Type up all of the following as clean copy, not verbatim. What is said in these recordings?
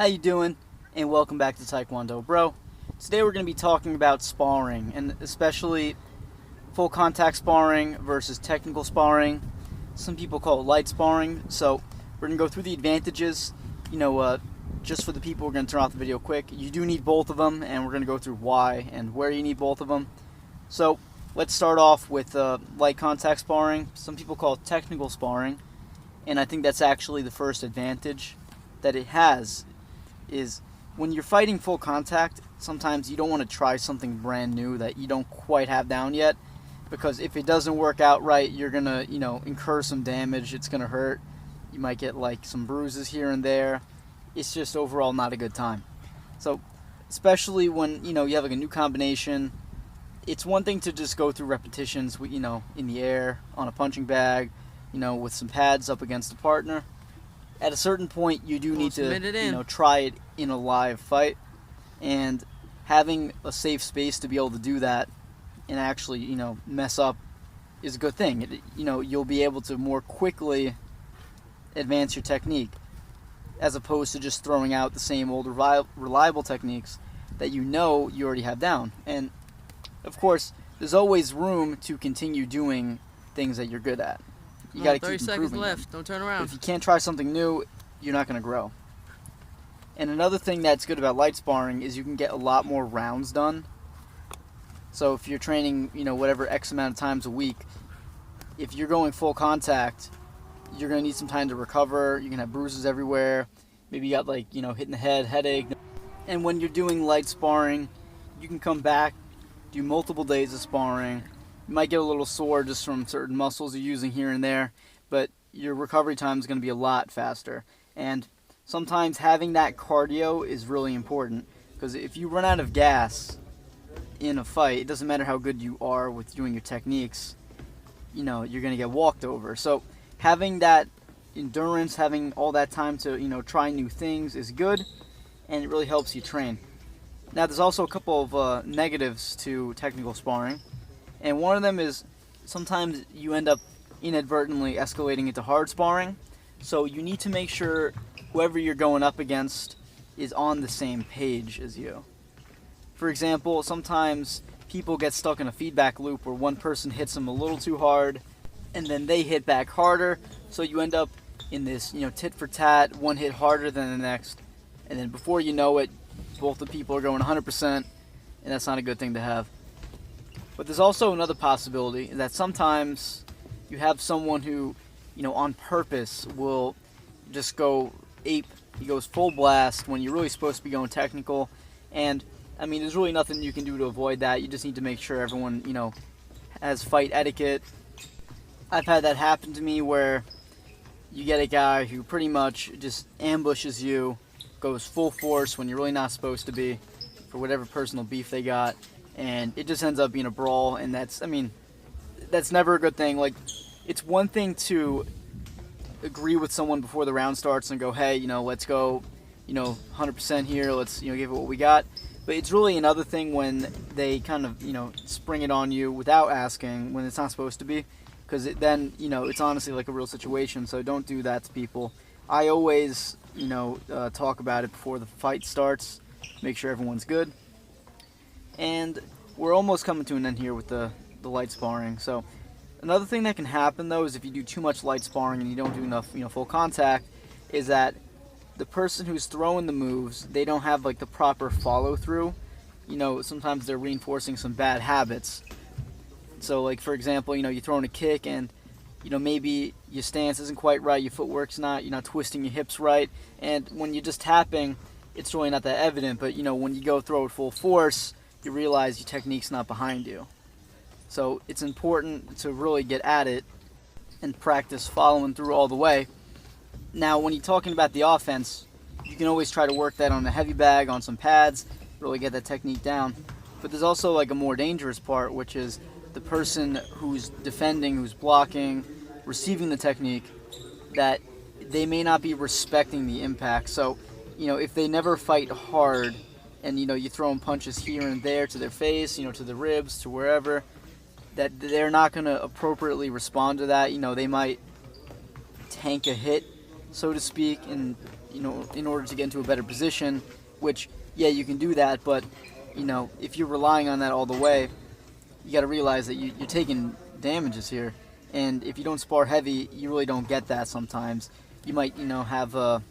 How you doing? And welcome back to Taekwondo Bro. Today we're going to be talking about sparring, and especially full contact sparring versus technical sparring. Some people call it light sparring. So we're going to go through the advantages. Just for the people, we're going to turn off the video quick. You do need both of them, and we're going to go through why and where you need both of them. So let's start off with light contact sparring. Some people call it technical sparring, and I think that's actually the first advantage that it has. Is when you're fighting full contact, sometimes you don't want to try something brand new that you don't quite have down yet, because if it doesn't work out right, you're gonna incur some damage. It's gonna hurt. You might get like some bruises here and there. It's just overall not a good time. So especially when you have like a new combination, it's one thing to just go through repetitions in the air on a punching bag, with some pads up against a partner. At a certain point, you do need to try it in a live fight, and having a safe space to be able to do that and actually mess up is a good thing. You'll be able to more quickly advance your technique, as opposed to just throwing out the same old reliable techniques that you already have down. And of course, there's always room to continue doing things that you're good at. You got to keep improving. 30 seconds left. Don't turn around. If you can't try something new, you're not going to grow. And another thing that's good about light sparring is you can get a lot more rounds done. So if you're training, whatever X amount of times a week, if you're going full contact, you're going to need some time to recover. You can have bruises everywhere. Maybe you got hit in the head, headache. And when you're doing light sparring, you can come back, do multiple days of sparring. You might get a little sore just from certain muscles you're using here and there, but your recovery time is going to be a lot faster. And sometimes having that cardio is really important, because if you run out of gas in a fight, it doesn't matter how good you are with doing your techniques, you're going to get walked over. So having that endurance, having all that time to try new things is good, and it really helps you train. Now there's also a couple of negatives to technical sparring. And one of them is sometimes you end up inadvertently escalating into hard sparring. So you need to make sure whoever you're going up against is on the same page as you. For example, sometimes people get stuck in a feedback loop where one person hits them a little too hard, and then they hit back harder. So you end up in this tit for tat, one hit harder than the next. And then before you know it, both the people are going 100%, and that's not a good thing to have. But there's also another possibility, that sometimes you have someone who, on purpose will just go ape. He goes full blast when you're really supposed to be going technical. And, there's really nothing you can do to avoid that. You just need to make sure everyone, has fight etiquette. I've had that happen to me where you get a guy who pretty much just ambushes you, goes full force when you're really not supposed to be, for whatever personal beef they got. And it just ends up being a brawl, and that's never a good thing. Like, it's one thing to agree with someone before the round starts and go, hey, let's go, 100% here, let's, give it what we got. But it's really another thing when they kind of, spring it on you without asking when it's not supposed to be, because then, it's honestly like a real situation, so don't do that to people. I always, talk about it before the fight starts, make sure everyone's good. And we're almost coming to an end here with the light sparring. So another thing that can happen, though, is if you do too much light sparring and you don't do enough full contact, is that the person who's throwing the moves, they don't have the proper follow through. Sometimes they're reinforcing some bad habits. So for example, you're throwing a kick and maybe your stance isn't quite right, your footwork's not, you're not twisting your hips right, and when you're just tapping, it's really not that evident. But when you go throw it full force, you realize your technique's not behind you. So it's important to really get at it and practice following through all the way. Now, when you're talking about the offense, you can always try to work that on a heavy bag, on some pads, really get that technique down. But there's also a more dangerous part, which is the person who's defending, who's blocking, receiving the technique, that they may not be respecting the impact. So, if they never fight hard, and you throw them punches here and there to their face, to the ribs, to wherever, that they're not going to appropriately respond to that. They might tank a hit, so to speak, and in order to get into a better position, which, yeah, you can do that, but, if you're relying on that all the way, you got to realize that you're taking damages here. And if you don't spar heavy, you really don't get that sometimes. You might, have a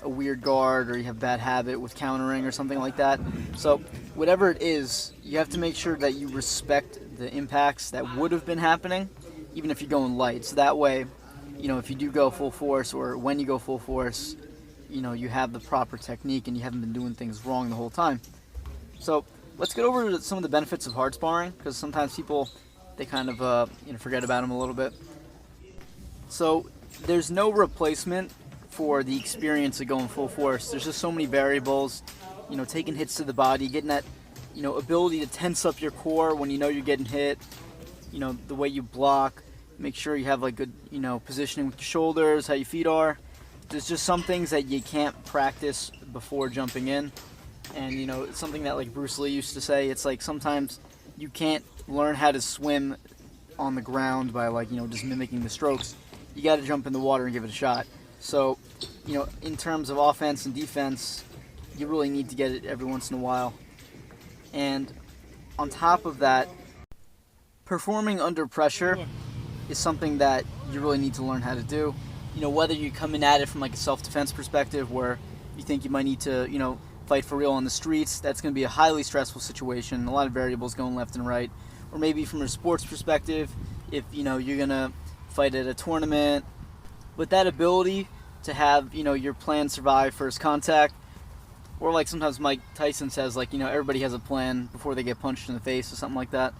weird guard, or you have a bad habit with countering or something like that. So whatever it is, you have to make sure that you respect the impacts that would have been happening, even if you're going light. So that way, if you do go full force, or when you go full force, you have the proper technique and you haven't been doing things wrong the whole time. So let's get over to some of the benefits of hard sparring, because sometimes people, they kind of forget about them a little bit. So there's no replacement for the experience of going full force. There's just so many variables, taking hits to the body, getting that, ability to tense up your core when you're getting hit, the way you block, make sure you have like good, positioning with your shoulders, how your feet are. There's just some things that you can't practice before jumping in. And, it's something that like Bruce Lee used to say, it's like sometimes you can't learn how to swim on the ground by like, just mimicking the strokes. You got to jump in the water and give it a shot. So, in terms of offense and defense, you really need to get it every once in a while. And on top of that, performing under pressure is something that you really need to learn how to do. Whether you come in at it from like a self-defense perspective where you think you might need to, fight for real on the streets, that's going to be a highly stressful situation, a lot of variables going left and right. Or maybe from a sports perspective, if, you're going to fight at a tournament, with that ability to have, your plan survive first contact, or like sometimes Mike Tyson says, like, everybody has a plan before they get punched in the face or something like that.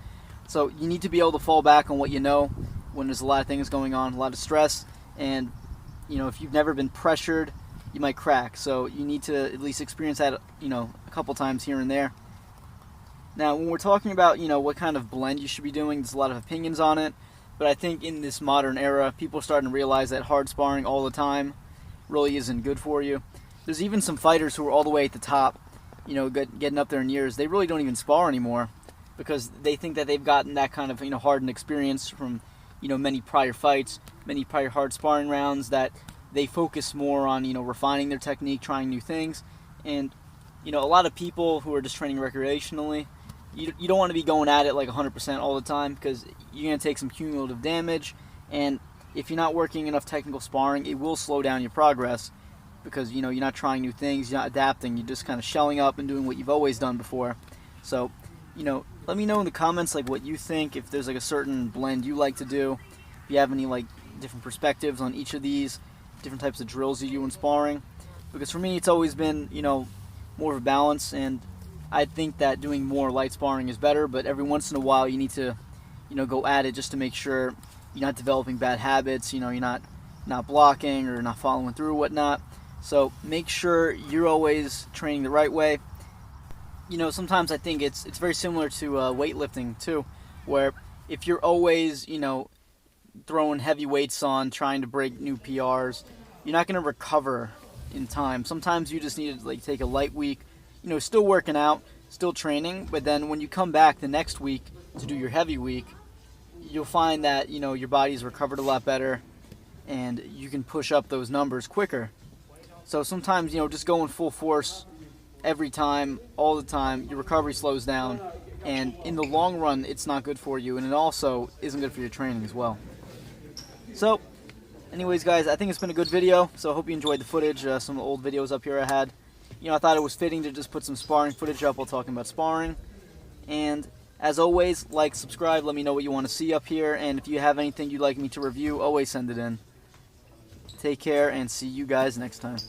So you need to be able to fall back on what you know when there's a lot of things going on, a lot of stress, and, if you've never been pressured, you might crack. So you need to at least experience that, a couple times here and there. Now, when we're talking about, what kind of blend you should be doing, there's a lot of opinions on it. But I think in this modern era, people are starting to realize that hard sparring all the time really isn't good for you. There's even some fighters who are all the way at the top, getting up there in years. They really don't even spar anymore because they think that they've gotten that kind of, hardened experience from, many prior fights, many prior hard sparring rounds, that they focus more on, refining their technique, trying new things. And, a lot of people who are just training recreationally, you don't want to be going at it like 100% all the time, because you're going to take some cumulative damage. And if you're not working enough technical sparring, it will slow down your progress, because, you're not trying new things, you're not adapting, you're just kind of shelling up and doing what you've always done before. So, let me know in the comments like what you think, if there's like a certain blend you like to do, if you have any like different perspectives on each of these different types of drills you do in sparring. Because for me, it's always been, more of a balance, and I think that doing more light sparring is better, but every once in a while you need to, go at it just to make sure you're not developing bad habits, you're not blocking or not following through or whatnot. So make sure you're always training the right way. Sometimes I think it's very similar to weightlifting too, where if you're always, throwing heavy weights on, trying to break new PRs, you're not going to recover in time. Sometimes you just need to like take a light week, still working out, still training, but then when you come back the next week to do your heavy week, you'll find that, your body's recovered a lot better and you can push up those numbers quicker. So sometimes, just going full force every time, all the time, your recovery slows down, and in the long run, it's not good for you, and it also isn't good for your training as well. So, anyways, guys, I think it's been a good video, so I hope you enjoyed the footage, some of the old videos up here I had. I thought it was fitting to just put some sparring footage up while talking about sparring. And as always, like, subscribe, let me know what you want to see up here, and if you have anything you'd like me to review, always send it in. Take care, and see you guys next time.